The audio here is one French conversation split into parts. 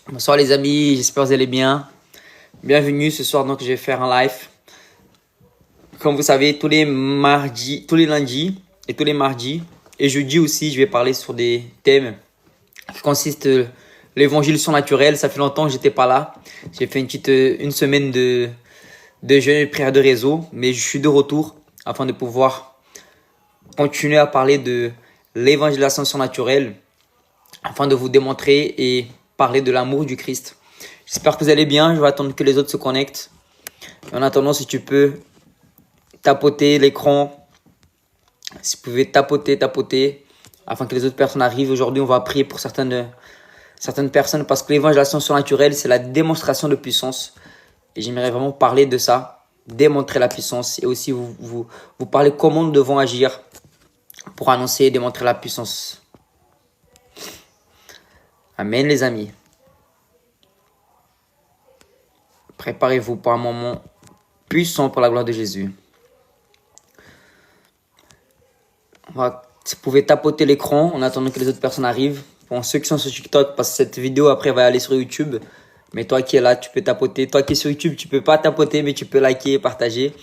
Bonsoir les amis, j'espère que vous allez bien. Bienvenue ce soir, donc je vais faire un live. Comme vous savez, tous les mardis, tous les lundis et tous les mardis et jeudi aussi, je vais parler sur des thèmes qui consistent l'évangile surnaturel. Ça fait longtemps que j'étais pas là. J'ai fait une semaine de jeûne et de prière de réseau, mais je suis de retour afin de pouvoir continuer à parler de l'évangélisation surnaturelle afin de vous démontrer et parler de l'amour du Christ. J'espère que vous allez bien. Je vais attendre que les autres se connectent. En attendant, si tu peux tapoter l'écran, si vous pouvez tapoter, afin que les autres personnes arrivent. Aujourd'hui, on va prier pour certaines personnes parce que l'évangélisation surnaturelle, c'est la démonstration de puissance. Et j'aimerais vraiment parler de ça, démontrer la puissance et aussi vous parler comment nous devons agir pour annoncer et démontrer la puissance. Amen les amis. Préparez-vous pour un moment puissant pour la gloire de Jésus. Si vous pouvez tapoter l'écran en attendant que les autres personnes arrivent. Pour ceux qui sont sur TikTok, parce que cette vidéo après va aller sur YouTube. Mais toi qui es là, tu peux tapoter. Toi qui es sur YouTube, tu peux pas tapoter, mais tu peux liker et partager.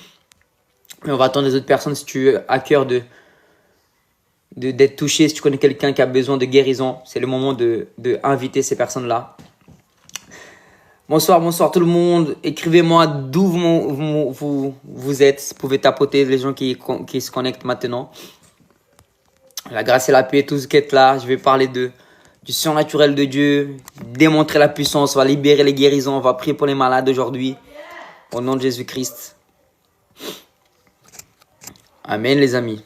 Mais on va attendre les autres personnes si tu as à cœur d'être touché. Si tu connais quelqu'un qui a besoin de guérison, c'est le moment de inviter ces personnes-là. Bonsoir tout le monde. Écrivez-moi d'où vous êtes. Vous pouvez tapoter les gens qui se connectent maintenant. La grâce et la paix, tout ce qui est là. Je vais parler du surnaturel de Dieu, démontrer la puissance, on va libérer les guérisons, on va prier pour les malades aujourd'hui. Au nom de Jésus-Christ. Amen les amis.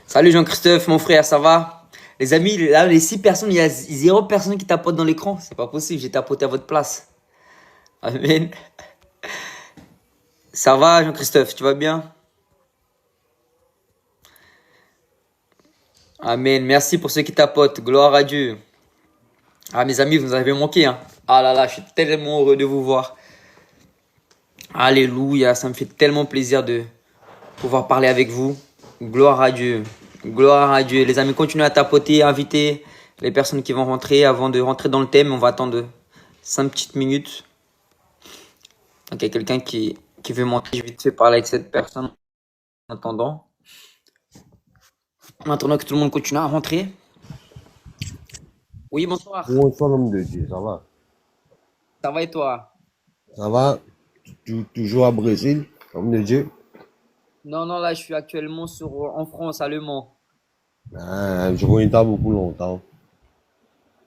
Salut Jean-Christophe, mon frère, ça va? Les amis, là, les 6 personnes, il y a 0 personne qui tapote dans l'écran. C'est pas possible, j'ai tapoté à votre place. Amen. Ça va Jean-Christophe, tu vas bien? Amen. Merci pour ceux qui tapotent. Gloire à Dieu. Ah, mes amis, vous nous avez manqué, hein. Ah là là, je suis tellement heureux de vous voir. Alléluia, ça me fait tellement plaisir de pouvoir parler avec vous. Gloire à Dieu. Gloire à Dieu. Les amis, continuez à tapoter, inviter les personnes qui vont rentrer avant de rentrer dans le thème. On va attendre 5 petites minutes. Donc, il y a quelqu'un qui veut monter. Je vais vite fait parler avec cette personne en attendant. En attendant que tout le monde continue à rentrer. Oui, bonsoir. Bonsoir, l'homme de Dieu, ça va? Ça va et toi? Ça va? Toujours à Brésil, l'homme de Dieu? Non, non, là, je suis actuellement en France, à Le Mans. Ah, je connais pas beaucoup longtemps.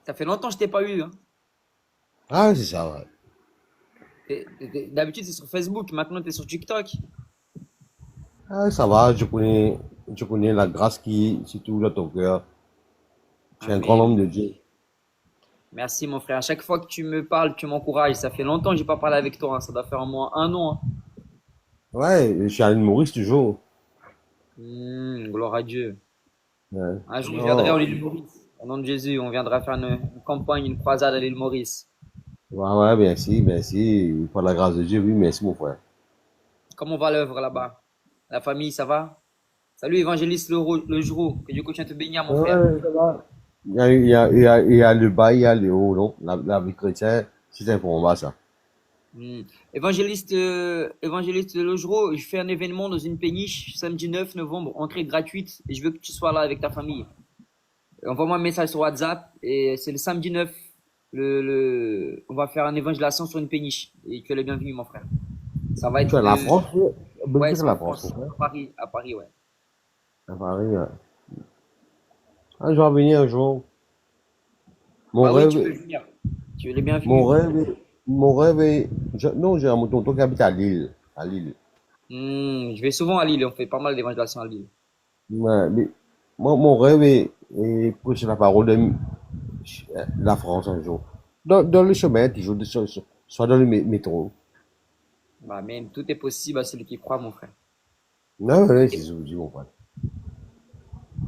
Ça fait longtemps que je t'ai pas eu, hein. Ah, c'est ça, ouais. D'habitude, c'est sur Facebook. Maintenant, tu es sur TikTok. Ah, ça va, je connais la grâce qui se trouve dans ton cœur. Tu es un grand Amen. homme de Dieu. Merci, mon frère. À chaque fois que tu me parles, tu m'encourages. Ça fait longtemps que j'ai pas parlé avec toi, hein. Ça doit faire au moins un an, hein. Ouais, je suis à l'île Maurice toujours. Gloire à Dieu. Ouais. Un jour, je viendrai en Oh, l'île Maurice. Au nom de Jésus, on viendra faire une campagne, une croisade à l'île Maurice. ouais, ouais, merci, merci. Par la grâce de Dieu, oui, merci, mon frère. Comment va l'œuvre là-bas? La famille, ça va? Salut, évangéliste le jour. Que Dieu continue à te bénir, mon frère. Ouais, ça va. Il y a le bas, il y a le haut, non? La vie chrétienne, c'est un combat, ça. Hmm. Évangéliste Logereau, je fais un événement dans une péniche samedi 9 novembre, entrée gratuite, et je veux que tu sois là avec ta famille. Envoie-moi un message sur WhatsApp, et c'est le samedi 9, on va faire un évangélisation sur une péniche, et tu es le bienvenu, mon frère. Ça va Tu es être en la France? ouais, Belgique, c'est la en France, mon France, frère. À Paris, ouais. À Paris, ouais. Ah, je vais venir un jour. Mon Bah oui, tu peux rêve, venir. Tu es le bienvenu. mon rêve est, non, j'ai un tonton qui habite à Lille, à Lille. Je vais souvent à Lille, on fait pas mal d'évangélisation à Lille. Ouais, mais mon rêve est prêcher la parole de la France un jour. Dans le chemin, toujours, soit dans le métro. Bah, mais tout est possible à celui qui croit, mon frère. Non, ouais, c'est ce que je dis, mon frère.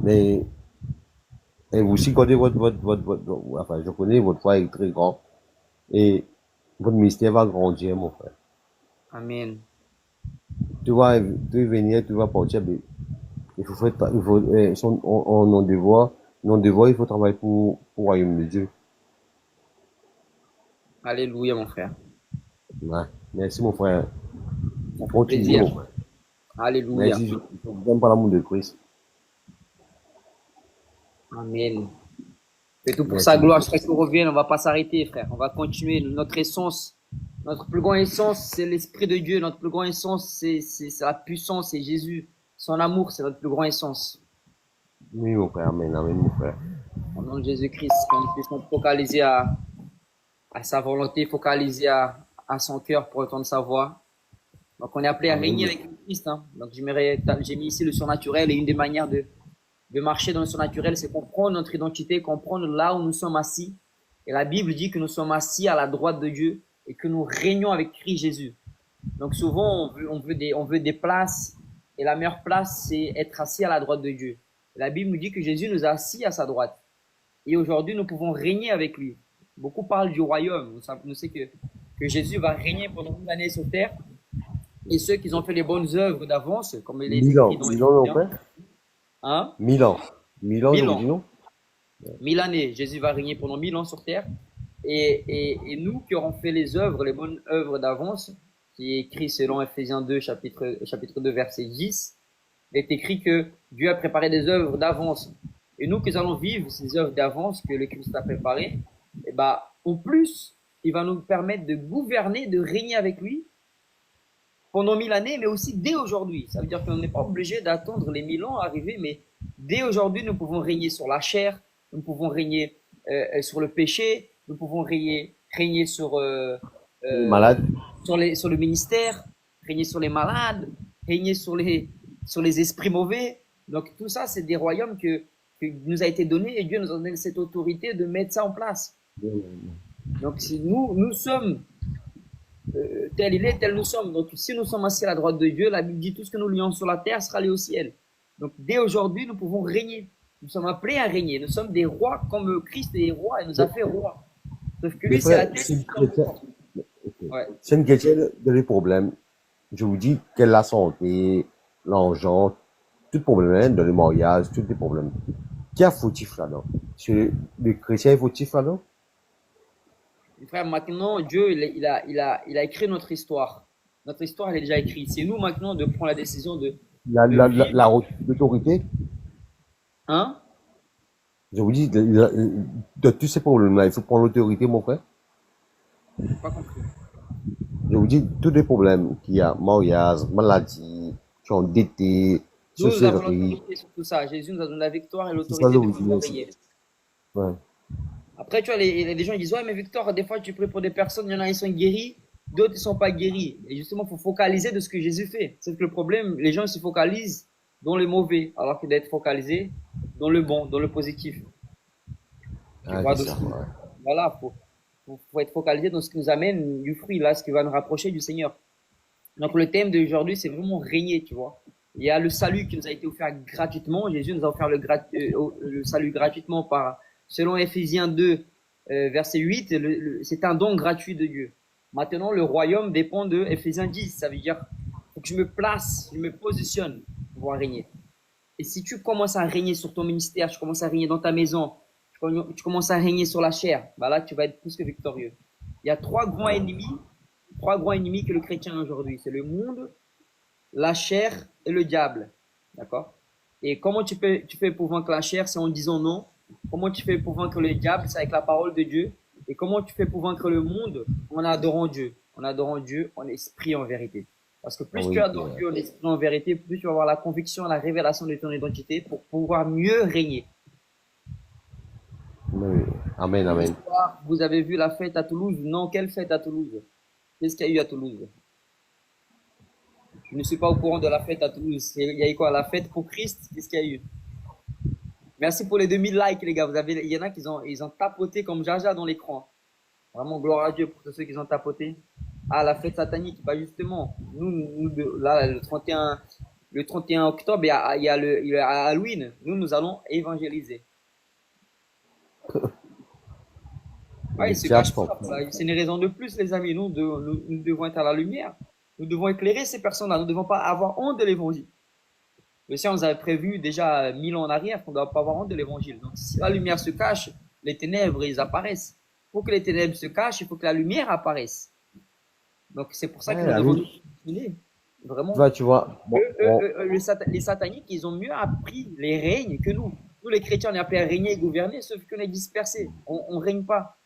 Mais, et vous aussi connaissez enfin, je connais votre foi est très grand. Et votre mystère va grandir, mon frère. Amen. Tu vas venir, tu vas partir, mais il faut faire, il faut, son, on devoir Nos devoirs, il faut travailler pour le royaume de Dieu. Alléluia, mon frère. Ouais. Merci, mon frère. Ça fait Continue, plaisir. mon frère. Alléluia. Merci, je vous aime par l'amour de Christ. Amen. Fais tout pour sa Merci gloire. beaucoup. Jusqu'à ce qu'on revienne, on va pas s'arrêter, frère. On va continuer. Notre essence, notre plus grande essence, c'est l'Esprit de Dieu. Notre plus grande essence, c'est la puissance, c'est Jésus. Son amour, c'est notre plus grande essence. Oui, mon frère. Amen, amen, mon frère. Au nom de Jésus-Christ, qu'on puisse nous focaliser à sa volonté, focaliser à son cœur pour entendre sa voix. Donc, on est appelé à régner Amen. avec le Christ. Hein. Donc, j'ai mis ici le surnaturel et une des manières de marcher dans le surnaturel, c'est comprendre notre identité, comprendre là où nous sommes assis. Et la Bible dit que nous sommes assis à la droite de Dieu et que nous régnons avec Christ Jésus. Donc souvent, on veut des places et la meilleure place, c'est être assis à la droite de Dieu. Et la Bible nous dit que Jésus nous a assis à sa droite. Et aujourd'hui, nous pouvons régner avec lui. Beaucoup parlent du royaume. Nous savons que Jésus va régner pendant 1000 années sur terre. Et ceux qui ont fait les bonnes œuvres d'avance, comme il est écrit dans Milan, mon Éphésiens, frère. hein, Milan. Milan, je 1000 vous ans. dis non? 1000 années. Jésus va régner pendant 1000 ans sur terre. Et nous qui aurons fait les œuvres, les bonnes œuvres d'avance, qui est écrit selon Éphésiens 2, chapitre 2, verset 10, il est écrit que Dieu a préparé des œuvres d'avance. Et nous qui allons vivre ces œuvres d'avance que le Christ a préparées, et ben, en plus, il va nous permettre de gouverner, de régner avec lui pendant 1000 années, mais aussi dès aujourd'hui. Ça veut dire qu'on n'est pas obligé d'attendre les 1000 ans à arriver, mais dès aujourd'hui, nous pouvons régner sur la chair, nous pouvons régner sur le péché, nous pouvons régner Malade. sur le ministère, régner sur les malades, régner sur les esprits mauvais. Donc tout ça, c'est des royaumes que nous a été donné et Dieu nous a donné cette autorité de mettre ça en place. Donc si nous sommes tel il est, tel nous sommes. Donc si nous sommes assis à la droite de Dieu, la Bible dit tout ce que nous lions sur la terre sera lié au ciel. Donc dès aujourd'hui, nous pouvons régner. Nous sommes appelés à régner. Nous sommes des rois comme Christ est roi et nous a fait rois. Sauf que Mais lui, c'est la frère, tête. c'est une chrétienne. Ok. Ouais. C'est une chrétienne de les problèmes. Je vous dis qu'elle a la santé, l'argent, tout problème, hein, dans le mariage, tous les problèmes. Qui a fautif là-dedans? C'est le chrétien est fautif là-dedans? Frère, maintenant, Dieu, il a écrit notre histoire. Notre histoire, elle est déjà écrite. C'est nous maintenant de prendre la décision de vivre. L'autorité, Hein? je vous dis, de tous ces problèmes-là, il faut prendre l'autorité, mon frère. Pas compris. Je vous dis, tous les problèmes qu'il y a, mariage, maladie, tu es endetté, Nous avons sorcellerie, l'autorité sur tout ça. Jésus nous a donné la victoire et c'est ça l'autorité je de vous pouvoir dis. veiller. Ouais. Après, tu vois, les gens ils disent, ouais, mais Victor, des fois, tu pries pour des personnes, il y en a, ils sont guéris, d'autres, ils sont pas guéris. Et justement, il faut focaliser de ce que Jésus fait. C'est que le problème, les gens ils se focalisent dans le mauvais, alors qu'il doit être focalisé dans le bon, dans le positif. Tu Ah, vois, c'est donc, ça, ouais. voilà, faut être focalisé dans ce qui nous amène du fruit, là, ce qui va nous rapprocher du Seigneur. Donc, le thème d'aujourd'hui, c'est vraiment régner, tu vois. Il y a le salut qui nous a été offert gratuitement. Jésus nous a offert le salut gratuitement selon Éphésiens 2, verset 8, c'est un don gratuit de Dieu. Maintenant, le royaume dépend de Éphésiens 10. Ça veut dire, faut que je me place, je me positionne pour pouvoir régner. Et si tu commences à régner sur ton ministère, tu commences à régner dans ta maison, tu commences à régner sur la chair, bah là, tu vas être plus que victorieux. Il y a trois grands ennemis que le chrétien a aujourd'hui. C'est le monde, la chair et le diable. D'accord? Et comment tu fais pour vaincre la chair? C'est en disant non. Comment tu fais pour vaincre le diable? C'est avec la parole de Dieu. Et comment tu fais pour vaincre le monde? En adorant Dieu. En adorant Dieu en esprit et en vérité. Parce que plus Oui, tu adores Dieu en esprit et en vérité, plus tu vas avoir la conviction, la révélation de ton identité pour pouvoir mieux régner. Oui. Amen, amen. Vous avez vu la fête à Toulouse? Non, quelle fête à Toulouse? Qu'est-ce qu'il y a eu à Toulouse? Je ne suis pas au courant de la fête à Toulouse. Il y a eu quoi? La fête pour Christ? Qu'est-ce qu'il y a eu? Merci pour les 2000 likes, les gars. Il y en a qui ils ont tapoté comme Jaja dans l'écran. Vraiment, gloire à Dieu pour tous ceux qui ont tapoté. Ah, la fête satanique. Bah, justement, là, le 31 octobre, il y a Halloween. Nous allons évangéliser. Ouais, c'est une raison de plus, les amis. Nous devons être à la lumière. Nous devons éclairer ces personnes-là. Nous ne devons pas avoir honte de l'évangile. Le Seigneur nous avait prévu déjà 1000 ans en arrière qu'on ne doit pas avoir honte de l'évangile. Donc, si la lumière se cache, les ténèbres, ils apparaissent. Pour que les ténèbres se cachent, il faut que la lumière apparaisse. Donc, c'est pour ça que Ouais, nous devons Amine. nous continuer. Vraiment. Tu vois, bon, bon, Les sataniques, ils ont mieux appris les règnes que nous. Nous, les chrétiens, on est appelés à régner et gouverner, sauf qu'on est dispersés. On ne règne pas.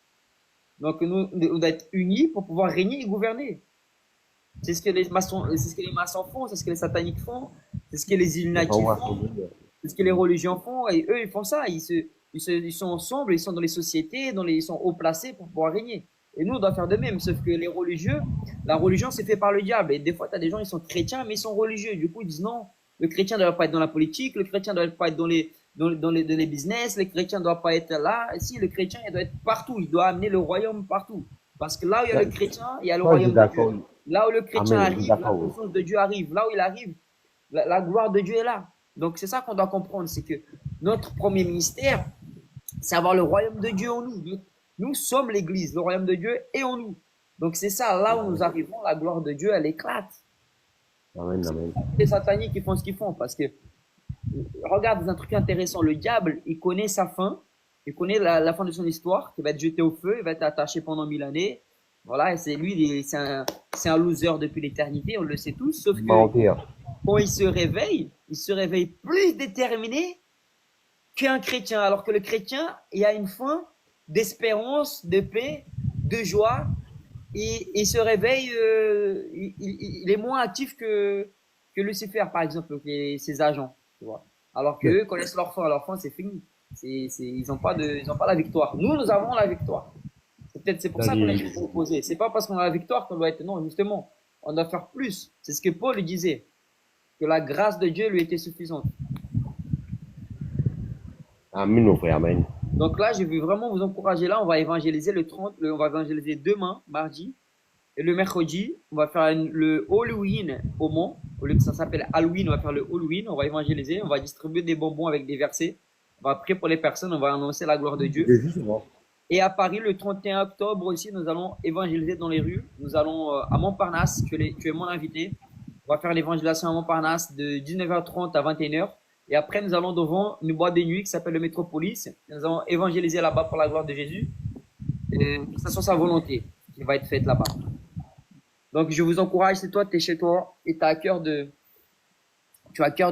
Donc, nous, on doit être unis pour pouvoir régner et gouverner. C'est ce que les maçons font, c'est ce que les sataniques font, c'est ce que les Illuminati font, c'est ce que les religions font. Et eux, ils font ça. Ils sont ensemble, ils sont dans les sociétés, ils sont haut placés pour pouvoir régner. Et nous, on doit faire de même. Sauf que les religieux, la religion, c'est fait par le diable. Et des fois, tu as des gens, ils sont chrétiens, mais ils sont religieux. Du coup, ils disent non, le chrétien ne doit pas être dans la politique, le chrétien ne doit pas être dans les business, le chrétien ne doit pas être là. Si, le chrétien, il doit être partout. Il doit amener le royaume partout. Parce que là où il y a le chrétien, il y a le toi, je suis royaume de d'accord. Dieu. Là où le chrétien Amen, je suis arrive, la d'accord. Oui. puissance de Dieu arrive. Là où il arrive, la gloire de Dieu est là. Donc, c'est ça qu'on doit comprendre. C'est que notre premier ministère, c'est avoir le royaume de Dieu en nous. Nous sommes l'église, le royaume de Dieu est en nous. Donc, c'est ça, là où nous arrivons, la gloire de Dieu, elle éclate. Amen, amen. Les sataniques, ils font ce qu'ils font parce que, regarde un truc intéressant, le diable, il connaît sa fin, il connaît la fin de son histoire, qui va être jeté au feu, il va être attaché pendant 1000 années. Voilà, et c'est lui, c'est un loser depuis l'éternité, on le sait tous, sauf que Mentir. quand il se réveille plus déterminé qu'un chrétien. Alors que le chrétien, il a une fin d'espérance, de paix, de joie, et il se réveille, il est moins actif que Lucifer, par exemple, ses agents. Tu vois. Alors qu'eux connaissent leur fin, c'est fini. Ils n'ont pas la victoire. Nous avons la victoire. C'est pour ça qu'on est opposé. C'est pas parce qu'on a la victoire qu'on doit être, non, justement. On doit faire plus. C'est ce que Paul disait. Que la grâce de Dieu lui était suffisante. Amen, mon frère, amen. Donc là, je veux vraiment vous encourager. Là, on va évangéliser on va évangéliser demain, mardi. Et le mercredi, on va faire le Halloween au Mans. Au lieu que ça s'appelle Halloween, on va faire le Halloween. On va évangéliser. On va distribuer des bonbons avec des versets. On va prier pour les personnes. On va annoncer la gloire de Dieu. Et à Paris, le 31 octobre aussi, nous allons évangéliser dans les rues. Nous allons à Montparnasse. Tu es mon invité. On va faire l'évangélisation à Montparnasse de 19h30 à 21h. Et après, nous allons devant une boîte de nuit qui s'appelle le Métropolis. Nous allons évangéliser là-bas pour la gloire de Jésus. Et que ce soit sa volonté qui va être faite là-bas. Donc, je vous encourage, c'est toi, tu es chez toi et tu as à cœur de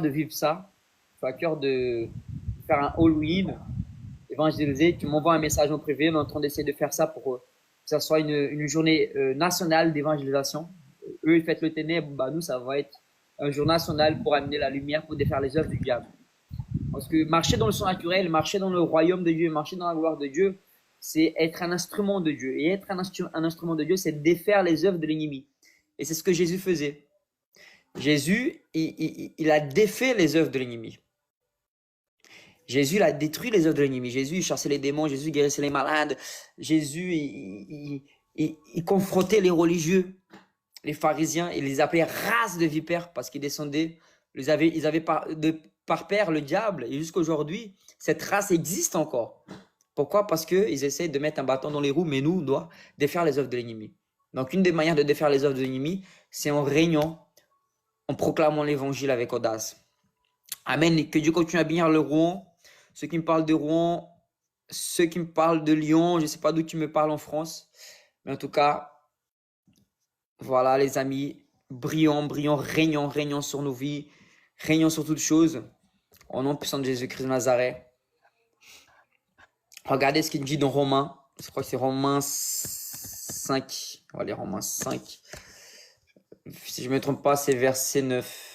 vivre ça. Tu as à cœur de faire un Halloween, évangéliser. Tu m'envoies un message en privé. On est en train d'essayer de faire ça pour que ça soit une journée nationale d'évangélisation. Eux, ils fêtent le ténèbre. Bah, nous, ça va être un jour national pour amener la lumière, pour défaire les œuvres du diable. Parce que marcher dans le son naturel, marcher dans le royaume de Dieu, marcher dans la gloire de Dieu, c'est être un instrument de Dieu. Et être un instrument de Dieu, c'est défaire les œuvres de l'ennemi. Et c'est ce que Jésus faisait. Jésus, il a défait les œuvres de l'ennemi. Jésus, il a détruit les œuvres de l'ennemi. Jésus, il chassait les démons. Jésus, guérissait les malades. Jésus, il confrontait les religieux, les pharisiens. Il les appelait race de vipères parce qu'ils descendaient. Ils avaient par père le diable. Et jusqu'aujourd'hui, cette race existe encore. Pourquoi? Parce qu'ils essaient de mettre un bâton dans les roues, mais nous, on doit défaire les œuvres de l'ennemi. Donc, une des manières de défaire les œuvres de l'ennemi, c'est en régnant, en proclamant l'évangile avec audace. Amen. Que Dieu continue à bénir le Rouen. Ceux qui me parlent de Rouen, ceux qui me parlent de Lyon, je ne sais pas d'où tu me parles en France. Mais en tout cas, voilà les amis, brillons, régnons sur nos vies, régnons sur toutes choses. Au nom puissant de Jésus-Christ de Nazareth. Regardez ce qu'il dit dans Romains. Je crois que c'est Romains 5. On va lire Romains 5. Si je ne me trompe pas, c'est verset 9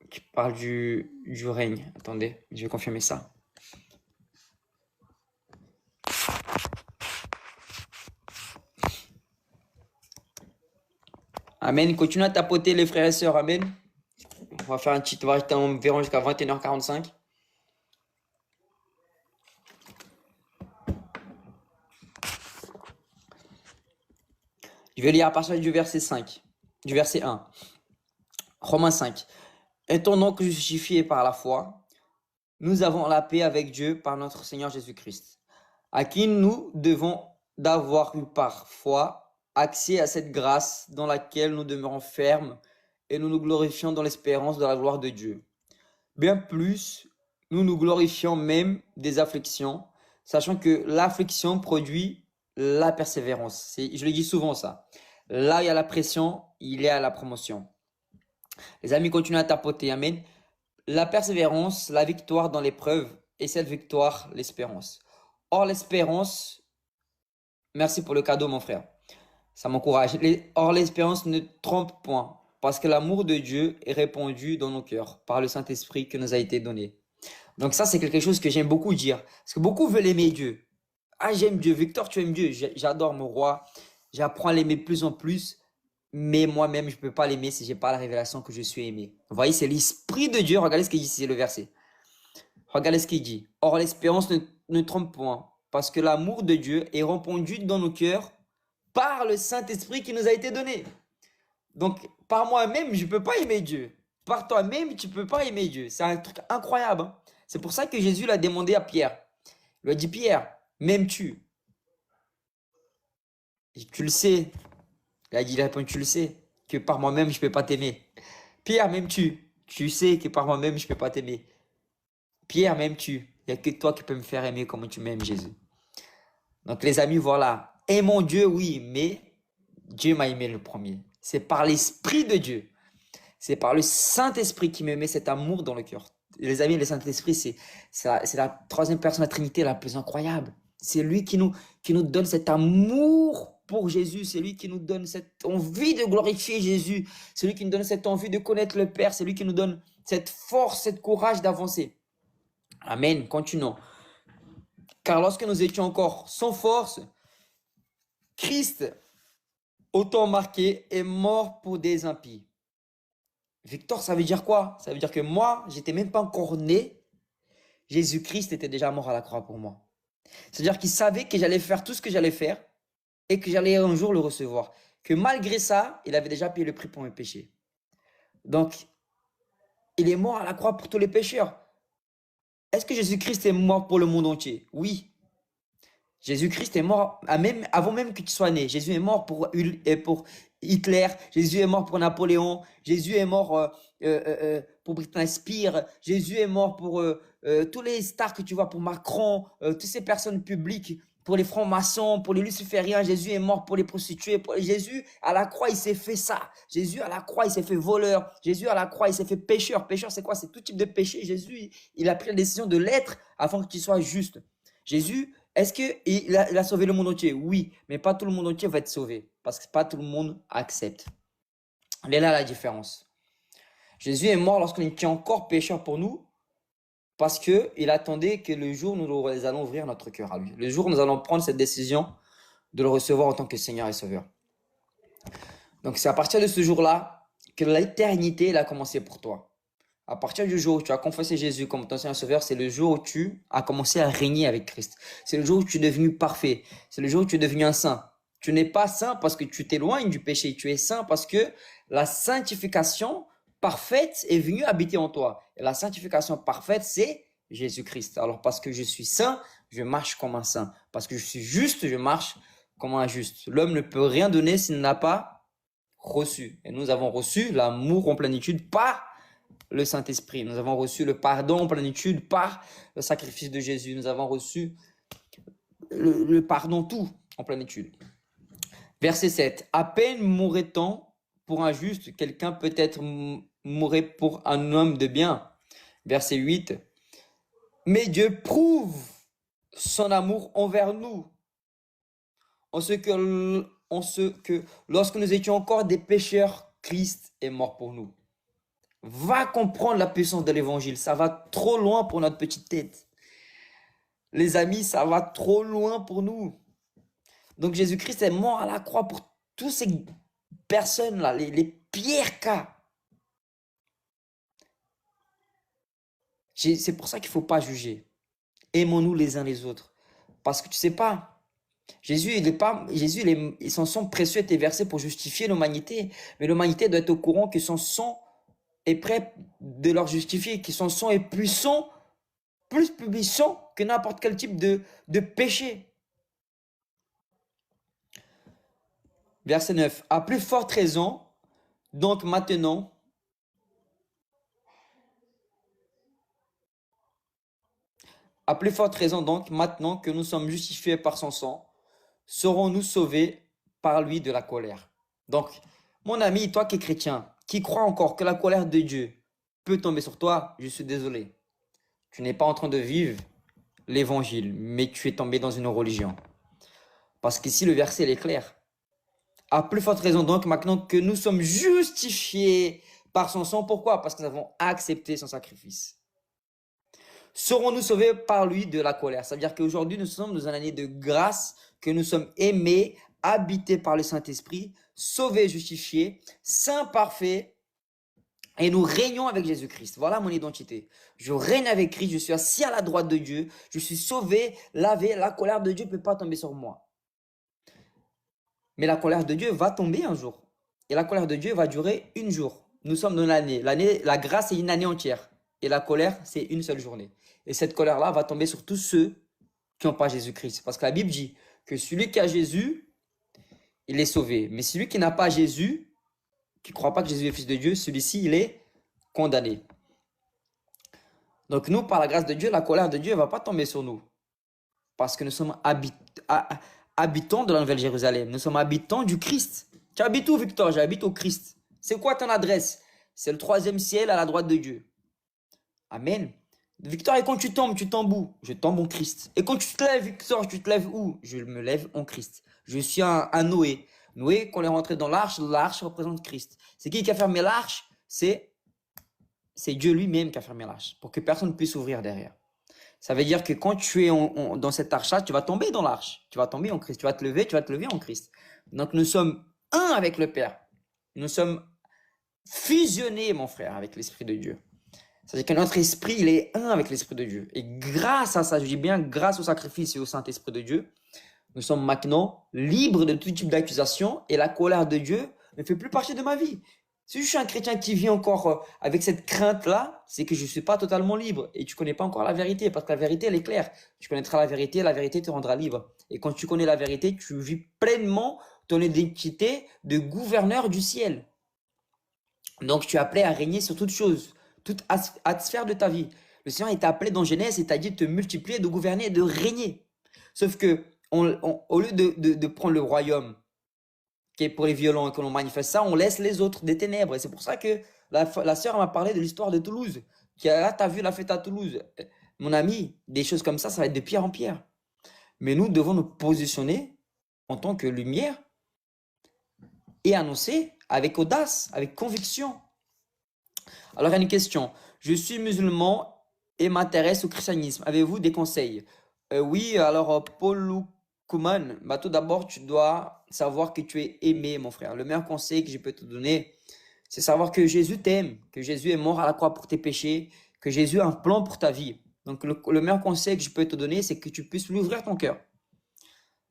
qui parle du règne. Attendez, je vais confirmer ça. Amen. Continue à tapoter les frères et sœurs. Amen. On va faire un petit, on va environ jusqu'à 21h45. Je vais lire à partir du verset 5, du verset 1. Romains 5. Étant donc justifiés par la foi, nous avons la paix avec Dieu par notre Seigneur Jésus-Christ, à qui nous devons d'avoir eu par foi accès à cette grâce dans laquelle nous demeurons fermes et nous nous glorifions dans l'espérance de la gloire de Dieu. bien plus, nous nous glorifions même des afflictions, sachant que l'affliction produit la persévérance. Je le dis souvent ça. Là, il y a la pression, il y a la promotion. Les amis, continuez à tapoter. Amen. La persévérance, la victoire dans l'épreuve, et cette victoire, l'espérance. Or, l'espérance, merci pour le cadeau, mon frère. Ça m'encourage. Or, l'espérance ne trompe point, parce que l'amour de Dieu est répandu dans nos cœurs par le Saint-Esprit qui nous a été donné. Donc ça, c'est quelque chose que j'aime beaucoup dire. Parce que beaucoup veulent aimer Dieu. Ah, j'aime Dieu. Victor, tu aimes Dieu. J'adore mon roi. J'apprends à l'aimer de plus en plus. Mais moi-même, je peux pas l'aimer si j'ai pas la révélation que je suis aimé. Vous voyez, c'est l'Esprit de Dieu. Regardez ce qu'il dit, c'est le verset. Regardez ce qu'il dit. Or, l'espérance ne trompe point, parce que l'amour de Dieu est répandu dans nos cœurs par le Saint-Esprit qui nous a été donné. Donc, par moi-même, je peux pas aimer Dieu. Par toi-même, tu peux pas aimer Dieu. C'est un truc incroyable. Hein. C'est pour ça que Jésus l'a demandé à Pierre. Il lui a dit, Pierre, m'aimes-tu? Tu le sais. Il a dit, il a répondu, tu le sais, que par moi-même, je peux pas t'aimer. Pierre, m'aimes-tu? Tu sais que par moi-même, je peux pas t'aimer. Pierre, m'aimes-tu? Il n'y a que toi qui peux me faire aimer comme tu m'aimes, Jésus. Donc, les amis, voilà. Aimons Dieu, oui, mais Dieu m'a aimé le premier. C'est par l'Esprit de Dieu. C'est par le Saint-Esprit qui me met cet amour dans le cœur. Les amis, le Saint-Esprit, c'est la troisième personne de la Trinité la plus incroyable. C'est lui qui nous donne cet amour pour Jésus. C'est lui qui nous donne cette envie de glorifier Jésus. C'est lui qui nous donne cette envie de connaître le Père. C'est lui qui nous donne cette force, cette courage d'avancer. Amen. Continuons. Car lorsque nous étions encore sans force, Christ, autant marqué, est mort pour des impies. Victor, ça veut dire quoi? Ça veut dire que moi, j'étais même pas encore né. Jésus-Christ était déjà mort à la croix pour moi. C'est-à-dire qu'il savait que j'allais faire tout ce que j'allais faire et que j'allais un jour le recevoir. Que malgré ça, il avait déjà payé le prix pour mes péchés. Donc, il est mort à la croix pour tous les pécheurs. Est-ce que Jésus-Christ est mort pour le monde entier? Oui. Jésus-Christ est mort avant même que tu sois né. Jésus est mort pour Hitler. Jésus est mort pour Napoléon. Jésus est mort pour Britney Spears. Jésus est mort pour tous les stars que tu vois, pour Macron, toutes ces personnes publiques, pour les francs-maçons, pour les lucifériens. Jésus est mort pour les prostituées. Jésus, à la croix, il s'est fait ça. Jésus, à la croix, il s'est fait voleur. Jésus, à la croix, il s'est fait pécheur. Pécheur, c'est quoi? C'est tout type de péché. Jésus, il a pris la décision de l'être afin que tu sois juste. Jésus, est-ce qu'il a sauvé le monde entier? Oui, mais pas tout le monde entier va être sauvé, parce que pas tout le monde accepte. Elle est là la différence. Jésus est mort lorsqu'on était encore pécheur pour nous, parce que il attendait que le jour où nous allons ouvrir notre cœur à lui. Le jour où nous allons prendre cette décision de le recevoir en tant que Seigneur et Sauveur. Donc c'est à partir de ce jour-là que l'éternité a commencé pour toi. À partir du jour où tu as confessé Jésus comme ton Seigneur et Sauveur, c'est le jour où tu as commencé à régner avec Christ. C'est le jour où tu es devenu parfait. C'est le jour où tu es devenu un saint. Tu n'es pas saint parce que tu t'éloignes du péché. Tu es saint parce que la sanctification parfaite est venue habiter en toi. Et la sanctification parfaite, c'est Jésus-Christ. Alors parce que je suis saint, je marche comme un saint. Parce que je suis juste, je marche comme un juste. L'homme ne peut rien donner s'il n'a pas reçu. Et nous avons reçu l'amour en plénitude par le Saint-Esprit. Nous avons reçu le pardon en plénitude par le sacrifice de Jésus. Nous avons reçu le pardon tout en plénitude. Verset 7. À peine mourrait-on pour un juste, quelqu'un peut-être mourrait pour un homme de bien. Verset 8. Mais Dieu prouve son amour envers nous, en ce que lorsque nous étions encore des pécheurs, Christ est mort pour nous. Va comprendre la puissance de l'évangile. Ça va trop loin pour notre petite tête. Les amis, ça va trop loin pour nous. Donc Jésus-Christ est mort à la croix pour toutes ces personnes-là, les pires cas. C'est pour ça qu'il ne faut pas juger. Aimons-nous les uns les autres. Parce que tu sais pas, son sang précieux était versé pour justifier l'humanité. Mais l'humanité doit être au courant que son sang est prêt de leur justifier, que son sang est puissant, plus puissant que n'importe quel type de péché. Verset 9. À plus forte raison, donc maintenant, À plus forte raison donc, maintenant que nous sommes justifiés par son sang, serons-nous sauvés par lui de la colère. Donc, mon ami, toi qui es chrétien, qui crois encore que la colère de Dieu peut tomber sur toi, je suis désolé. Tu n'es pas en train de vivre l'évangile, mais tu es tombé dans une religion. Parce qu'ici, le verset il est clair. À plus forte raison donc, maintenant que nous sommes justifiés par son sang, pourquoi? Parce que nous avons accepté son sacrifice. Serons-nous sauvés par lui de la colère? Ça veut dire qu'aujourd'hui, nous sommes dans une année de grâce, que nous sommes aimés, habités par le Saint-Esprit, sauvés, justifiés, saints, parfaits, et nous régnons avec Jésus-Christ. Voilà mon identité. Je règne avec Christ, je suis assis à la droite de Dieu, je suis sauvé, lavé, la colère de Dieu ne peut pas tomber sur moi. Mais la colère de Dieu va tomber un jour. Et la colère de Dieu va durer une jour. Nous sommes dans l'année. La grâce est une année entière. Et la colère, c'est une seule journée. Et cette colère-là va tomber sur tous ceux qui n'ont pas Jésus-Christ. Parce que la Bible dit que celui qui a Jésus, il est sauvé. Mais celui qui n'a pas Jésus, qui ne croit pas que Jésus est fils de Dieu, celui-ci, il est condamné. Donc nous, par la grâce de Dieu, la colère de Dieu ne va pas tomber sur nous. Parce que nous sommes habitants de la Nouvelle Jérusalem. Nous sommes habitants du Christ. Tu habites où, Victor? J'habite au Christ. C'est quoi ton adresse? C'est le 3e ciel à la droite de Dieu. Amen. Victor, et quand tu tombes où? Je tombe en Christ. Et quand tu te lèves, Victor, tu te lèves où? Je me lève en Christ. Je suis un Noé. Noé, quand on est rentré dans l'arche représente Christ. C'est qui a fermé l'arche? C'est Dieu lui-même qui a fermé l'arche, pour que personne ne puisse ouvrir derrière. Ça veut dire que quand tu es dans cette arche-là, tu vas tomber dans l'arche. Tu vas tomber en Christ. Tu vas te lever en Christ. Donc nous sommes un avec le Père. Nous sommes fusionnés, mon frère, avec l'Esprit de Dieu. C'est-à-dire que notre esprit, il est un avec l'Esprit de Dieu. Et grâce à ça, je dis bien grâce au sacrifice et au Saint-Esprit de Dieu, nous sommes maintenant libres de tout type d'accusation et la colère de Dieu ne fait plus partie de ma vie. Si je suis un chrétien qui vit encore avec cette crainte-là, c'est que je suis pas totalement libre et tu connais pas encore la vérité parce que la vérité, elle est claire. Tu connaîtras la vérité te rendra libre. Et quand tu connais la vérité, tu vis pleinement ton identité de gouverneur du ciel. Donc tu es appelé à régner sur toutes choses, toute sphère de ta vie. Le Seigneur est appelé dans Genèse, c'est-à-dire de te multiplier, de gouverner et de régner. Sauf que au lieu de prendre le royaume qui est pour les violents et que l'on manifeste ça, on laisse les autres des ténèbres. Et c'est pour ça que la sœur m'a parlé de l'histoire de Toulouse. Là, t'as vu la fête à Toulouse. Mon ami, des choses comme ça va être de pierre en pierre. Mais nous devons nous positionner en tant que lumière et annoncer avec audace, avec conviction. Alors, il y a une question. Je suis musulman et m'intéresse au christianisme. Avez-vous des conseils? Oui, alors, Paul Kouman, bah, tout d'abord, tu dois savoir que tu es aimé, mon frère. Le meilleur conseil que je peux te donner, c'est savoir que Jésus t'aime, que Jésus est mort à la croix pour tes péchés, que Jésus a un plan pour ta vie. Donc, le meilleur conseil que je peux te donner, c'est que tu puisses lui ouvrir ton cœur.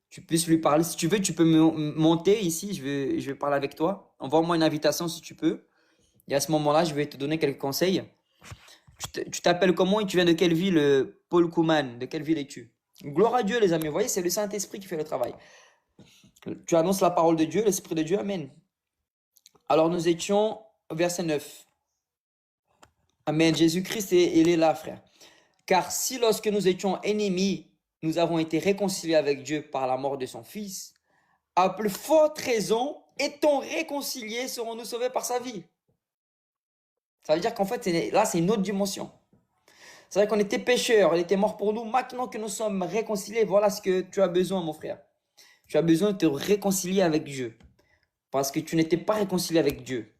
Tu puisses lui parler. Si tu veux, tu peux monter ici. Je vais parler avec toi. Envoie-moi une invitation si tu peux. Et à ce moment-là, je vais te donner quelques conseils. Tu t'appelles comment et tu viens de quelle ville, Paul Kouman? De quelle ville es-tu? Gloire à Dieu, les amis. Vous voyez, c'est le Saint-Esprit qui fait le travail. Tu annonces la parole de Dieu, l'Esprit de Dieu. Amen. Alors, nous étions au verset 9. Amen. Jésus-Christ, il est là, frère. Car si lorsque nous étions ennemis, nous avons été réconciliés avec Dieu par la mort de son Fils, à plus forte raison, étant réconciliés, serons-nous sauvés par sa vie. Ça veut dire qu'en fait, là, c'est une autre dimension. C'est vrai qu'on était pécheurs, il était mort pour nous. Maintenant que nous sommes réconciliés, voilà ce que tu as besoin, mon frère. Tu as besoin de te réconcilier avec Dieu. Parce que tu n'étais pas réconcilié avec Dieu.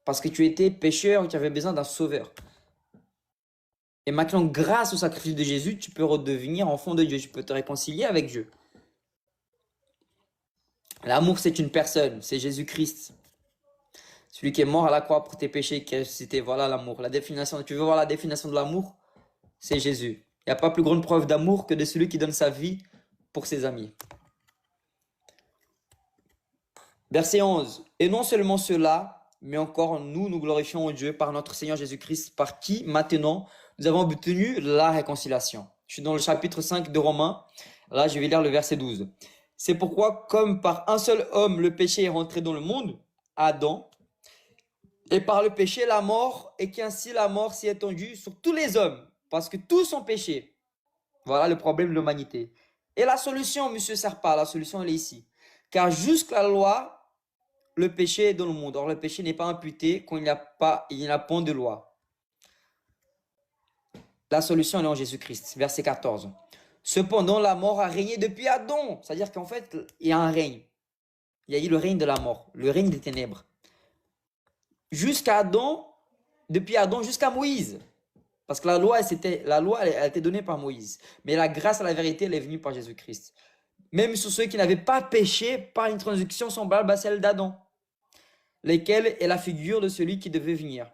Parce que tu étais pécheur et tu avais besoin d'un sauveur. Et maintenant, grâce au sacrifice de Jésus, tu peux redevenir enfant de Dieu. Tu peux te réconcilier avec Dieu. L'amour, c'est une personne. C'est Jésus-Christ. Celui qui est mort à la croix pour tes péchés, qui a ressuscité. Voilà l'amour. La définition. Tu veux voir la définition de l'amour? C'est Jésus. Il n'y a pas plus grande preuve d'amour que de celui qui donne sa vie pour ses amis. Verset 11. Et non seulement cela, mais encore nous glorifions Dieu par notre Seigneur Jésus-Christ, par qui maintenant nous avons obtenu la réconciliation. Je suis dans le chapitre 5 de Romains. Là, je vais lire le verset 12. C'est pourquoi, comme par un seul homme, le péché est rentré dans le monde, Adam, et par le péché, la mort, et qu'ainsi la mort s'y est étendue sur tous les hommes, parce que tous ont péché. Voilà le problème de l'humanité. Et la solution, monsieur Serpa, la solution, elle est ici. Car jusqu'à la loi, le péché est dans le monde. Or, le péché n'est pas imputé quand il n'y a point de loi. La solution, elle est en Jésus-Christ. Verset 14. Cependant, la mort a régné depuis Adam. C'est-à-dire qu'en fait, il y a un règne. Il y a eu le règne de la mort, le règne des ténèbres. Jusqu'à Adam, depuis Adam jusqu'à Moïse. Parce que la loi, elle a été donnée par Moïse. Mais la grâce à la vérité, elle est venue par Jésus-Christ. Même sur ceux qui n'avaient pas péché par une transaction semblable à celle d'Adam, lesquels est la figure de celui qui devait venir.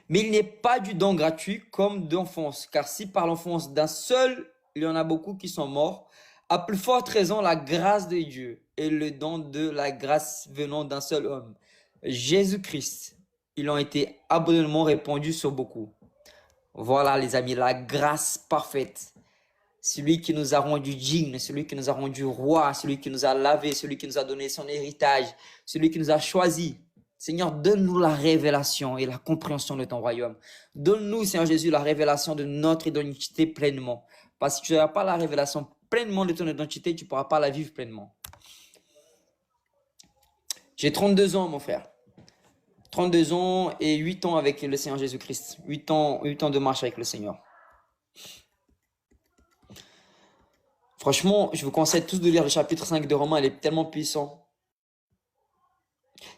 Mais il n'est pas du don gratuit comme d'enfance, car si par l'enfance d'un seul, il y en a beaucoup qui sont morts, à plus forte raison la grâce de Dieu et le don de la grâce venant d'un seul homme, Jésus-Christ, ils ont été abondamment répandus sur beaucoup. Voilà les amis, la grâce parfaite. Celui qui nous a rendus dignes, celui qui nous a rendus rois, celui qui nous a lavés, celui qui nous a donné son héritage, celui qui nous a choisis. Seigneur, donne-nous la révélation et la compréhension de ton royaume. Donne-nous, Seigneur Jésus, la révélation de notre identité pleinement. Parce que tu n'auras pas la révélation pleinement de ton identité, tu ne pourras pas la vivre pleinement. J'ai 32 ans, mon frère. 32 ans et 8 ans avec le Seigneur Jésus-Christ. 8 ans de marche avec le Seigneur. Franchement, je vous conseille tous de lire le chapitre 5 de Romains, il est tellement puissant.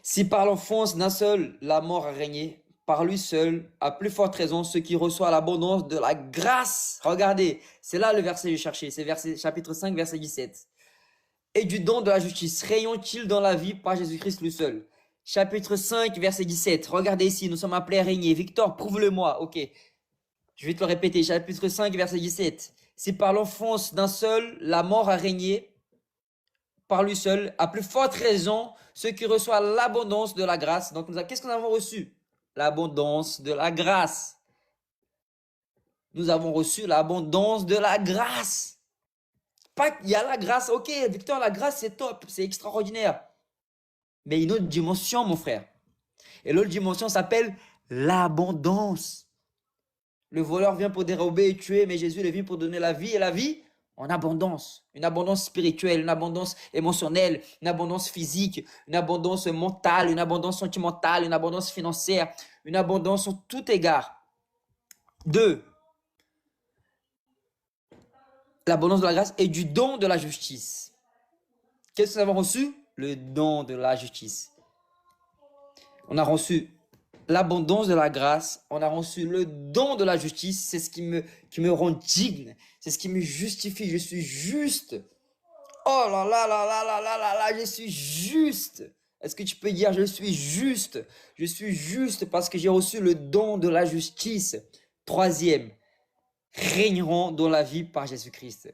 Si par l'enfance d'un seul, la mort a régné, par lui seul, à plus forte raison, ceux qui reçoivent l'abondance de la grâce. Regardez, c'est là le verset que je cherchais, c'est chapitre 5, verset 17. Et du don de la justice, règnent-ils dans la vie par Jésus-Christ lui seul. Chapitre 5, verset 17. Regardez ici, nous sommes appelés à régner. Victor, prouve-le-moi. Ok. Je vais te le répéter. Chapitre 5, verset 17. Si par l'enfance d'un seul, la mort a régné, par lui seul, à plus forte raison, ceux qui reçoivent l'abondance de la grâce. Donc, qu'est-ce que nous avons reçu? L'abondance de la grâce. Nous avons reçu l'abondance de la grâce. Pas qu'il y a la grâce. Ok, Victor, la grâce, c'est top, c'est extraordinaire. Mais une autre dimension, mon frère. Et l'autre dimension s'appelle l'abondance. Le voleur vient pour dérober et tuer, mais Jésus est venu pour donner la vie et la vie en abondance. Une abondance spirituelle, une abondance émotionnelle, une abondance physique, une abondance mentale, une abondance sentimentale, une abondance financière, une abondance en tout égard. 2. L'abondance de la grâce et du don de la justice. Qu'est-ce que nous avons reçu? Le don de la justice. On a reçu l'abondance de la grâce, on a reçu le don de la justice, c'est ce qui me rend digne, c'est ce qui me justifie, je suis juste. Oh là là là là là là là là, je suis juste. Est-ce que tu peux dire je suis juste? Je suis juste parce que j'ai reçu le don de la justice. 3e, régneront dans la vie par Jésus-Christ.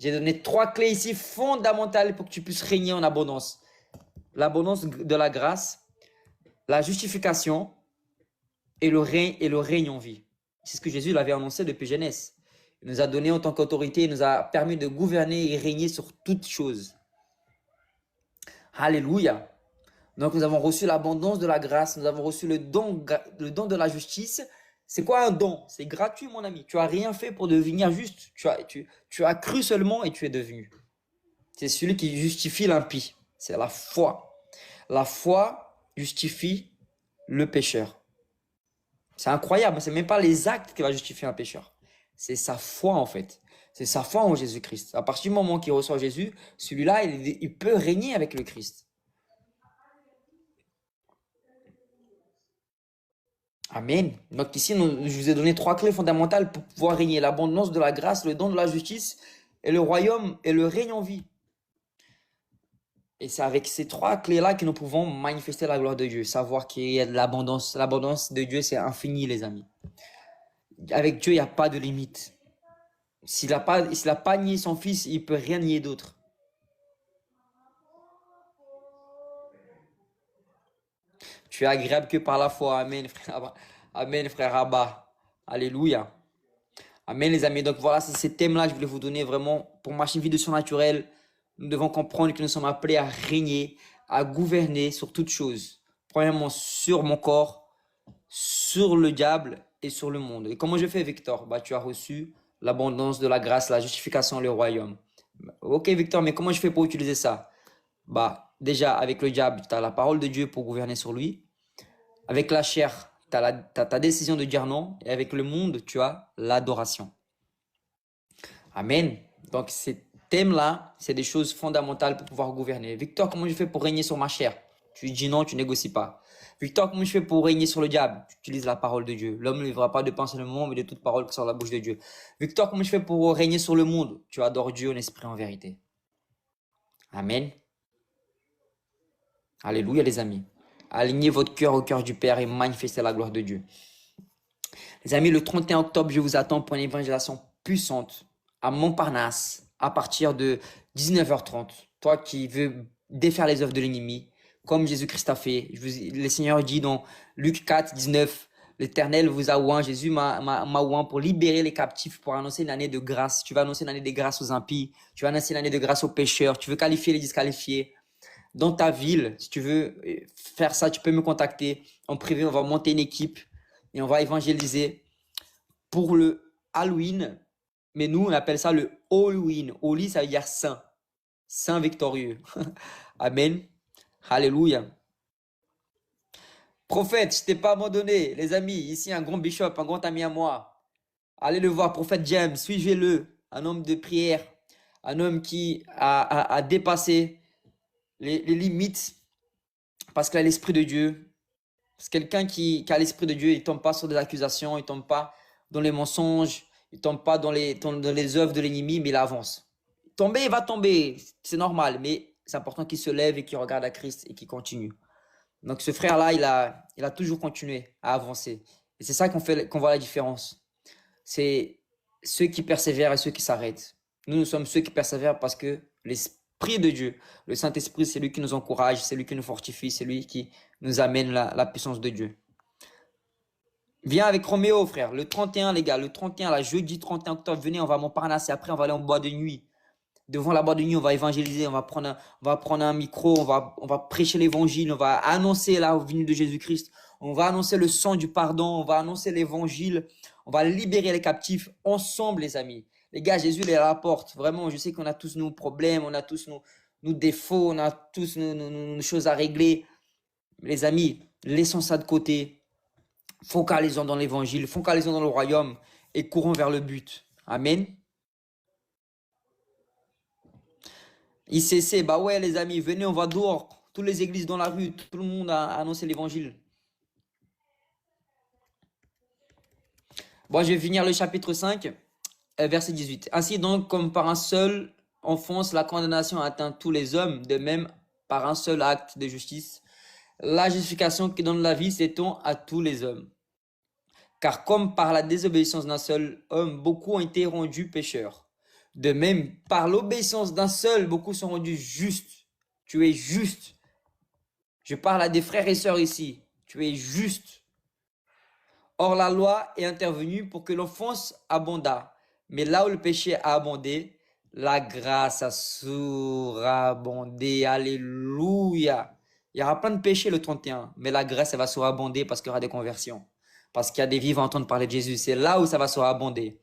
J'ai donné 3 clés ici fondamentales pour que tu puisses régner en abondance. L'abondance de la grâce, la justification et le règne en vie. C'est ce que Jésus l'avait annoncé depuis Genèse. Il nous a donné en tant qu'autorité, il nous a permis de gouverner et régner sur toutes choses. Alléluia. Donc nous avons reçu l'abondance de la grâce, nous avons reçu le don de la justice. C'est quoi un don? C'est gratuit, mon ami. Tu as rien fait pour devenir juste. Tu as cru seulement et tu es devenu. C'est celui qui justifie l'impie. C'est la foi. La foi justifie le pécheur. C'est incroyable. C'est même pas les actes qui va justifier un pécheur. C'est sa foi, en fait. C'est sa foi en Jésus-Christ. À partir du moment qu'il reçoit Jésus, celui-là, il peut régner avec le Christ. Amen. Donc ici, je vous ai donné 3 clés fondamentales pour pouvoir régner. L'abondance de la grâce, le don de la justice et le royaume et le règne en vie. Et c'est avec ces 3 clés-là que nous pouvons manifester la gloire de Dieu. Savoir qu'il y a de l'abondance. L'abondance de Dieu, c'est infini, les amis. Avec Dieu, il n'y a pas de limite. S'il n'a pas nié son fils, il peut rien nier d'autre. Tu es agréable que par la foi. Amen, frère Abba. Amen, frère Abba. Alléluia. Amen, les amis. Donc voilà, c'est ces thèmes-là que je voulais vous donner vraiment pour marcher une vie de surnaturel. Nous devons comprendre que nous sommes appelés à régner, à gouverner sur toutes choses. Premièrement, sur mon corps, sur le diable et sur le monde. Et comment je fais, Victor? Bah, tu as reçu l'abondance de la grâce, la justification, le royaume. Ok, Victor, mais comment je fais pour utiliser ça? Bah, déjà, avec le diable, tu as la parole de Dieu pour gouverner sur lui. Avec la chair, t'as ta décision de dire non. Et avec le monde, tu as l'adoration. Amen. Donc, ces thèmes-là, c'est des choses fondamentales pour pouvoir gouverner. Victor, comment je fais pour régner sur ma chair? Tu dis non, tu négocies pas. Victor, comment je fais pour régner sur le diable? Tu utilises la parole de Dieu. L'homme ne vivra pas de pain seulement, mais de toute parole qui sort de la bouche de Dieu. Victor, comment je fais pour régner sur le monde? Tu adores Dieu en esprit en vérité. Amen. Alléluia, les amis. Alignez votre cœur au cœur du Père et manifestez la gloire de Dieu. Les amis, le 31 octobre, je vous attends pour une évangélisation puissante à Montparnasse à partir de 19h30. Toi qui veux défaire les œuvres de l'ennemi, comme Jésus-Christ a fait. Le Seigneur dit dans Luc 4, 19, l'Éternel vous a oint, Jésus m'a oint pour libérer les captifs, pour annoncer une année de grâce. Tu vas annoncer une année de grâce aux impies. Tu vas annoncer une année de grâce aux pécheurs. Tu veux qualifier les disqualifiés. Dans ta ville, si tu veux faire ça, tu peux me contacter en privé. On va monter une équipe et on va évangéliser pour le Halloween. Mais nous, on appelle ça le Halloween. Holy, ça veut dire saint. Saint victorieux. Amen. Alléluia. Prophète, je t'ai pas abandonné. Les amis, ici un grand bishop, un grand ami à moi. Allez le voir, prophète James, suivez-le. Un homme de prière. Un homme qui a dépassé les limites parce qu'il a l'esprit de Dieu. C'est quelqu'un qui a l'esprit de Dieu, il tombe pas sur des accusations, il tombe pas dans les mensonges, il tombe pas dans les œuvres de l'ennemi, mais il avance. Tomber, il va tomber, c'est normal, mais c'est important qu'il se lève et qu'il regarde à Christ et qu'il continue. Donc ce frère-là, il a toujours continué à avancer. Et c'est ça qu'on voit la différence. C'est ceux qui persévèrent et ceux qui s'arrêtent. Nous sommes ceux qui persévèrent parce que l'Esprit de Dieu, le Saint-Esprit, c'est lui qui nous encourage, c'est lui qui nous fortifie, c'est lui qui nous amène la puissance de Dieu. Viens avec Roméo, frère. Le 31, les gars, le 31, là, jeudi 31 octobre, venez, on va à Montparnasse et après, on va aller en boîte de nuit. Devant la boîte de nuit, on va évangéliser, on va prendre un micro, on va prêcher l'évangile, on va annoncer la venue de Jésus-Christ, on va annoncer le sang du pardon, on va annoncer l'évangile, on va libérer les captifs ensemble, les amis. Les gars, Jésus, il est à la porte. Vraiment, je sais qu'on a tous nos problèmes, on a tous nos défauts, on a tous nos choses à régler. Mais les amis, laissons ça de côté. Focalisons dans l'évangile, focalisons dans le royaume et courons vers le but. Amen. ICC, bah ouais les amis, venez, on va dehors. Toutes les églises dans la rue, tout le monde a annoncé l'évangile. Bon, je vais finir le chapitre 5, verset 18. Ainsi donc, comme par un seul offense, la condamnation atteint tous les hommes, de même, par un seul acte de justice, la justification qui donne la vie s'étend à tous les hommes. Car comme par la désobéissance d'un seul homme, beaucoup ont été rendus pécheurs. De même, par l'obéissance d'un seul, beaucoup sont rendus justes. Tu es juste. Je parle à des frères et sœurs ici. Tu es juste. Or, la loi est intervenue pour que l'offense abondât. Mais là où le péché a abondé, la grâce a surabondé. Alléluia. Il y aura plein de péchés le 31, mais la grâce, elle va surabonder parce qu'il y aura des conversions. Parce qu'il y a des vies qui vont entendre parler de Jésus. C'est là où ça va surabonder.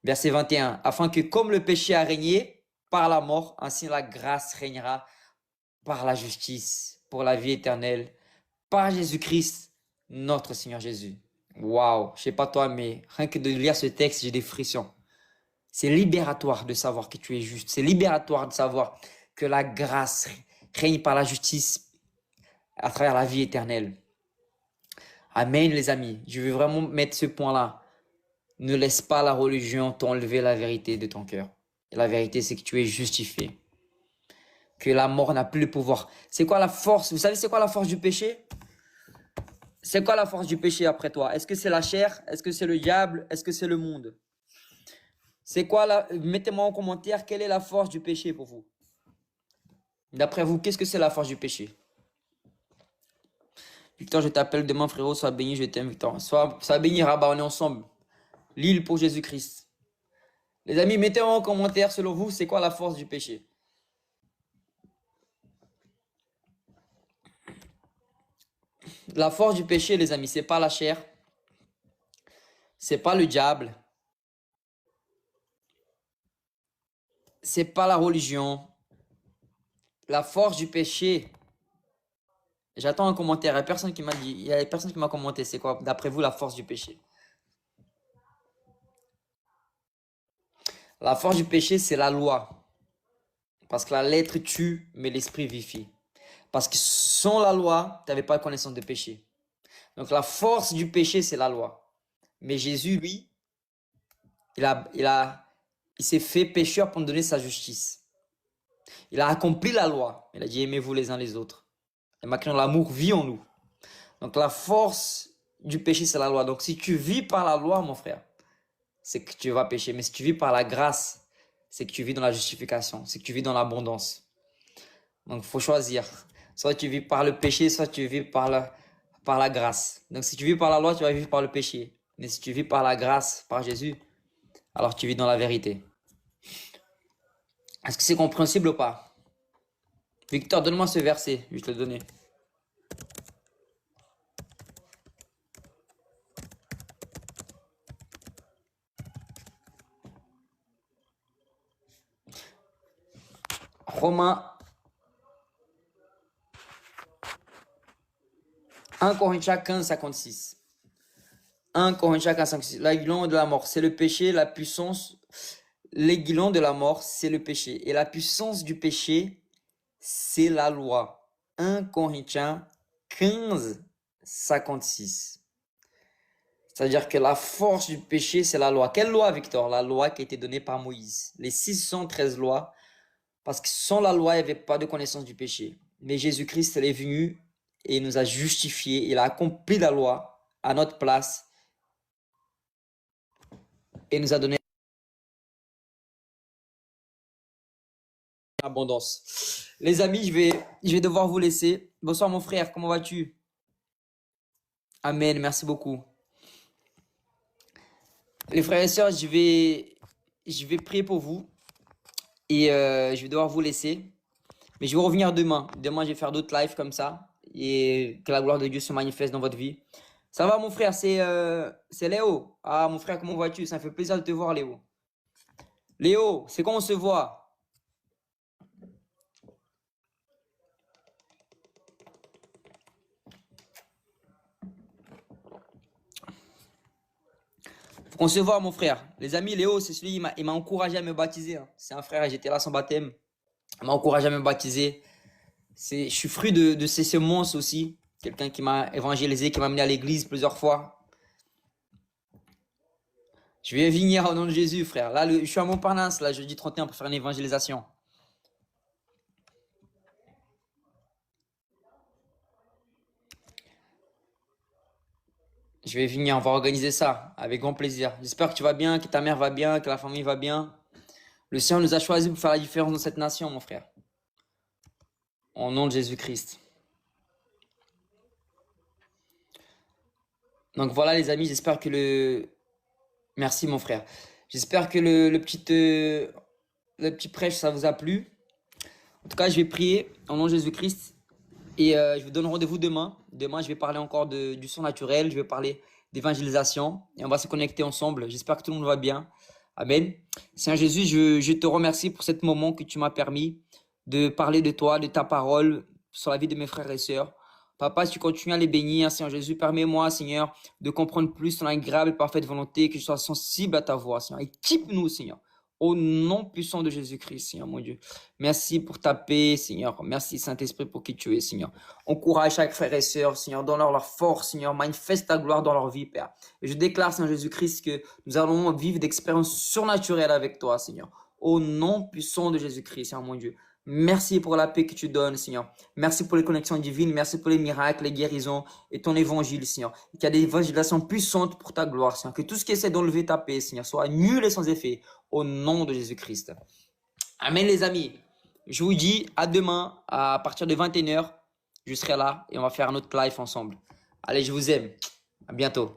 Verset 21. Afin que comme le péché a régné par la mort, ainsi la grâce régnera par la justice, pour la vie éternelle, par Jésus-Christ, notre Seigneur Jésus. Waouh, je sais pas toi, mais rien que de lire ce texte, j'ai des frissons. C'est libératoire de savoir que tu es juste. C'est libératoire de savoir que la grâce règne par la justice à travers la vie éternelle. Amen, les amis. Je veux vraiment mettre ce point-là. Ne laisse pas la religion t'enlever la vérité de ton cœur. Et la vérité, c'est que tu es justifié. Que la mort n'a plus le pouvoir. C'est quoi la force? Vous savez c'est quoi la force du péché? C'est quoi la force du péché après toi? Est-ce que c'est la chair? Est-ce que c'est le diable? Est-ce que c'est le monde? C'est quoi mettez-moi en commentaire quelle est la force du péché pour vous? D'après vous, qu'est-ce que c'est la force du péché? Victor, je t'appelle demain, frérot. Sois béni, je t'aime, Victor. Sois béni, Rabat, on est ensemble. L'île pour Jésus-Christ. Les amis, mettez-moi en commentaire, selon vous, c'est quoi la force du péché? La force du péché, les amis, c'est pas la chair. c'est pas le diable, c'est pas la religion. La force du péché, j'attends un commentaire. Il y a personne qui m'a dit, il y a personne qui m'a commenté, c'est quoi, d'après vous, la force du péché? La force du péché, c'est la loi. Parce que la lettre tue, mais l'esprit vivifie. Parce que sans la loi, tu n'avais pas connaissance de péché. Donc la force du péché, c'est la loi. Mais Jésus, lui, il s'est fait pécheur pour nous donner sa justice. Il a accompli la loi. Il a dit aimez-vous les uns les autres. Et maintenant l'amour vit en nous. Donc la force du péché, c'est la loi. Donc si tu vis par la loi, mon frère, c'est que tu vas pécher. Mais si tu vis par la grâce, c'est que tu vis dans la justification. C'est que tu vis dans l'abondance. Donc il faut choisir. Soit tu vis par le péché, soit tu vis par la grâce. Donc si tu vis par la loi, tu vas vivre par le péché. Mais si tu vis par la grâce, par Jésus, alors tu vis dans la vérité. Est-ce que c'est compréhensible ou pas? Victor, donne-moi ce verset, je vais te le donner. Romains 1 Corinthiens 15, 56. 1 Corinthiens 15, 56. L'aiguillon de la mort, c'est le péché, la puissance. L'aiguillon de la mort, c'est le péché. Et la puissance du péché, c'est la loi. 1 Corinthiens 15, 56. C'est-à-dire que la force du péché, c'est la loi. Quelle loi, Victor? La loi qui a été donnée par Moïse. Les 613 lois. Parce que sans la loi, il n'y avait pas de connaissance du péché. Mais Jésus-Christ, il est venu et il nous a justifiés. Il a accompli la loi à notre place et nous a donné l'abondance. Les amis, je vais devoir vous laisser. Bonsoir mon frère, comment vas-tu? Amen, merci beaucoup. Les frères et sœurs, je vais prier pour vous et je vais devoir vous laisser. Mais je vais revenir demain. Demain, je vais faire d'autres lives comme ça et que la gloire de Dieu se manifeste dans votre vie. Ça va mon frère, c'est Léo. Ah mon frère, comment vas-tu? Ça me fait plaisir de te voir Léo. Léo, c'est quand on se voit? Faut qu'on se voit mon frère. Les amis, Léo, c'est celui il m'a encouragé à me baptiser. Hein. C'est un frère, j'étais là à son baptême. Il m'a encouragé à me baptiser. Je suis fruit de ces semences aussi. Quelqu'un qui m'a évangélisé, qui m'a amené à l'église plusieurs fois. Je vais venir au nom de Jésus, frère. Là, je suis à Montparnasse, là, jeudi 31 pour faire une évangélisation. Je vais venir, on va organiser ça avec grand plaisir. J'espère que tu vas bien, que ta mère va bien, que la famille va bien. Le Seigneur nous a choisis pour faire la différence dans cette nation, mon frère. Au nom de Jésus-Christ. Donc voilà les amis, j'espère que Merci mon frère. J'espère que le petit prêche, ça vous a plu. En tout cas, je vais prier au nom de Jésus-Christ. Et je vous donne rendez-vous demain. Demain, je vais parler encore du son naturel. Je vais parler d'évangélisation. Et on va se connecter ensemble. J'espère que tout le monde va bien. Amen. Seigneur Jésus, je te remercie pour ce moment que tu m'as permis de parler de toi, de ta parole sur la vie de mes frères et sœurs. Papa, si tu continues à les bénir, Seigneur Jésus, permets-moi, Seigneur, de comprendre plus ton agréable et parfaite volonté, que je sois sensible à ta voix, Seigneur. Équipe-nous, Seigneur. Au nom puissant de Jésus-Christ, Seigneur, mon Dieu. Merci pour ta paix, Seigneur. Merci, Saint-Esprit, pour qui tu es, Seigneur. Encourage chaque frère et sœur, Seigneur. Donne-leur leur force, Seigneur. Manifeste ta gloire dans leur vie, Père. Et je déclare, Seigneur Jésus-Christ, que nous allons vivre d'expériences surnaturelles avec toi, Seigneur. Au nom puissant de Jésus-Christ, Seigneur, mon Dieu. Merci pour la paix que tu donnes, Seigneur. Merci pour les connexions divines. Merci pour les miracles, les guérisons et ton évangile, Seigneur. Qu'il y a des évangélisations puissantes pour ta gloire, Seigneur. Que tout ce qui essaie d'enlever ta paix, Seigneur, soit nul et sans effet. Au nom de Jésus-Christ. Amen, les amis. Je vous dis à demain, à partir de 21h. Je serai là et on va faire un autre live ensemble. Allez, je vous aime. À bientôt.